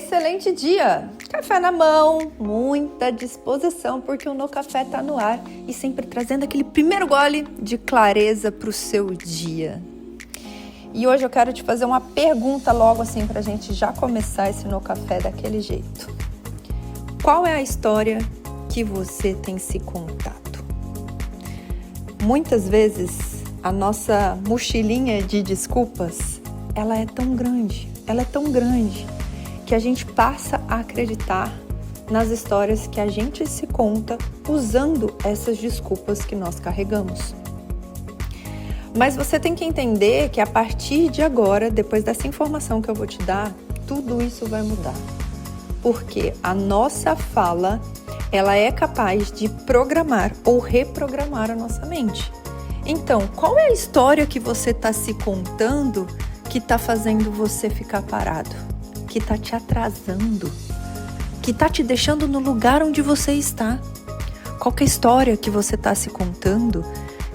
Excelente dia! Café na mão, muita disposição, porque o No Café tá no ar e sempre trazendo aquele primeiro gole de clareza pro seu dia. E hoje eu quero te fazer uma pergunta logo assim pra gente já começar esse No Café daquele jeito. Qual é a história que você tem se contado? Muitas vezes a nossa mochilinha de desculpas, ela é tão grande que a gente passa a acreditar nas histórias que a gente se conta usando essas desculpas que nós carregamos. Mas você tem que entender que a partir de agora, depois dessa informação que eu vou te dar, tudo isso vai mudar. Porque a nossa fala, ela é capaz de programar ou reprogramar a nossa mente. Então, qual é a história que você está se contando que está fazendo você ficar parado? Que está te atrasando, que está te deixando no lugar onde você está. Qual que é a história que você está se contando,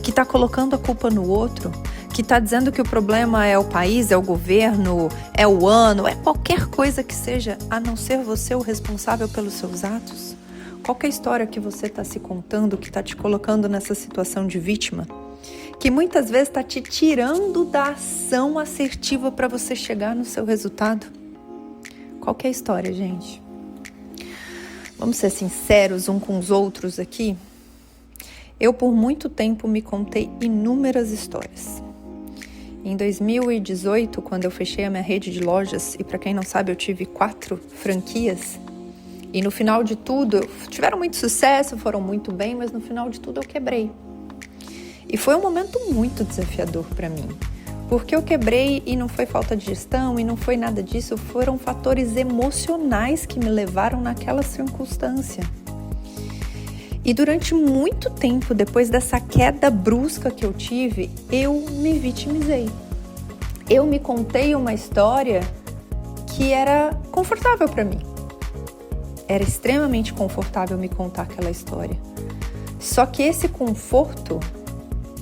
que está colocando a culpa no outro, que está dizendo que o problema é o país, é o governo, é o ano, é qualquer coisa que seja, a não ser você o responsável pelos seus atos? Qual que é a história que você está se contando, que está te colocando nessa situação de vítima, que muitas vezes está te tirando da ação assertiva para você chegar no seu resultado? Qual que é a história, gente? Vamos ser sinceros uns com os outros aqui? Eu, por muito tempo, me contei inúmeras histórias. Em 2018, quando eu fechei a minha rede de lojas, e para quem não sabe, eu tive 4 franquias, e no final de tudo, tiveram muito sucesso, foram muito bem, mas no final de tudo eu quebrei. E foi um momento muito desafiador para mim. Porque eu quebrei e não foi falta de gestão e não foi nada disso, foram fatores emocionais que me levaram naquela circunstância. E durante muito tempo, depois dessa queda brusca que eu tive, eu me vitimizei. Eu me contei uma história que era confortável para mim. Era extremamente confortável me contar aquela história. Só que esse conforto,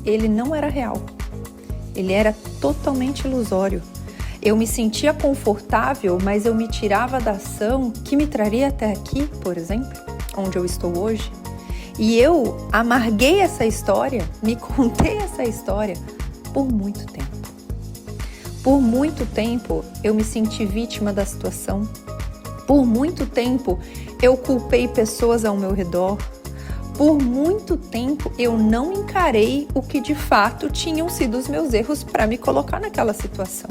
ele não era real. Ele era totalmente ilusório. Eu me sentia confortável, mas eu me tirava da ação que me traria até aqui, por exemplo, onde eu estou hoje. E eu amarguei essa história, me contei essa história por muito tempo. Por muito tempo eu me senti vítima da situação. Por muito tempo eu culpei pessoas ao meu redor. Por muito tempo eu não encarei o que de fato tinham sido os meus erros para me colocar naquela situação.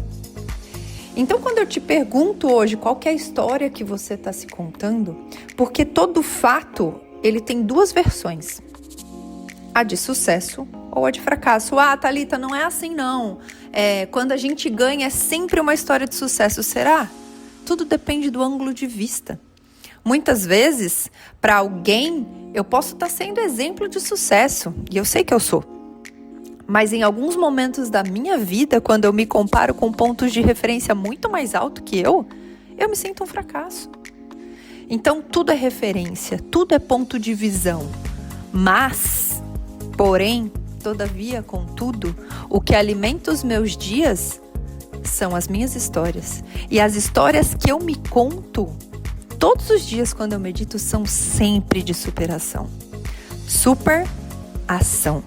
Então, quando eu te pergunto hoje qual que é a história que você está se contando, porque todo fato ele tem 2 versões, a de sucesso ou a de fracasso. Ah, Thalita, não é assim não. Quando a gente ganha é sempre uma história de sucesso, será? Tudo depende do ângulo de vista. Muitas vezes, para alguém, eu posso estar sendo exemplo de sucesso, e eu sei que eu sou. Mas em alguns momentos da minha vida, quando eu me comparo com pontos de referência muito mais alto que eu me sinto um fracasso. Então, tudo é referência, tudo é ponto de visão. Mas, porém, todavia, contudo, o que alimenta os meus dias são as minhas histórias. E as histórias que eu me conto todos os dias quando eu medito são sempre de superação. Superação.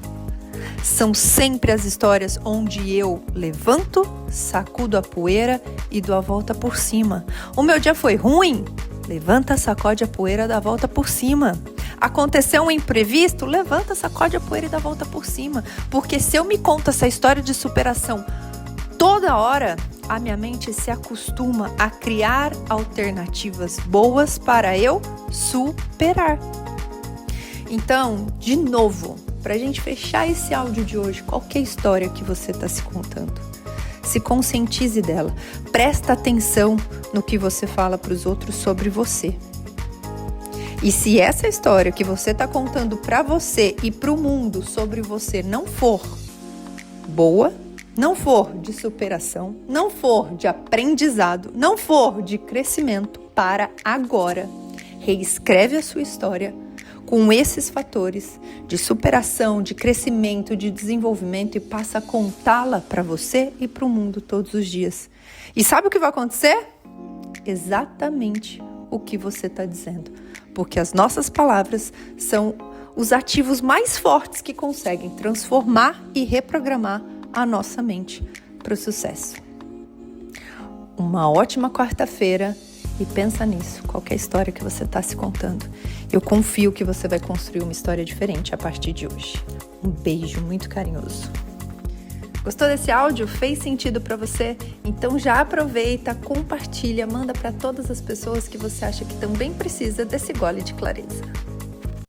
São sempre as histórias onde eu levanto, sacudo a poeira e dou a volta por cima. O meu dia foi ruim? Levanta, sacode a poeira e dá a volta por cima. Aconteceu um imprevisto? Levanta, sacode a poeira e dá a volta por cima. Porque se eu me conto essa história de superação toda hora, a minha mente se acostuma a criar alternativas boas para eu superar. Então, de novo, para a gente fechar esse áudio de hoje, qual que é a história que você está se contando? Se conscientize dela. Presta atenção no que você fala para os outros sobre você. E se essa história que você está contando para você e para o mundo sobre você não for boa, não for de superação, não for de aprendizado, não for de crescimento, para agora. Reescreve a sua história com esses fatores de superação, de crescimento, de desenvolvimento e passa a contá-la para você e para o mundo todos os dias. E sabe o que vai acontecer? exatamente o que você está dizendo, porque as nossas palavras são os ativos mais fortes que conseguem transformar e reprogramar a nossa mente para o sucesso. Uma ótima quarta-feira e pensa nisso, qualquer história que você está se contando. Eu confio que você vai construir uma história diferente a partir de hoje. Um beijo muito carinhoso. Gostou desse áudio? Fez sentido para você? Então já aproveita, compartilha, manda para todas as pessoas que você acha que também precisa desse gole de clareza.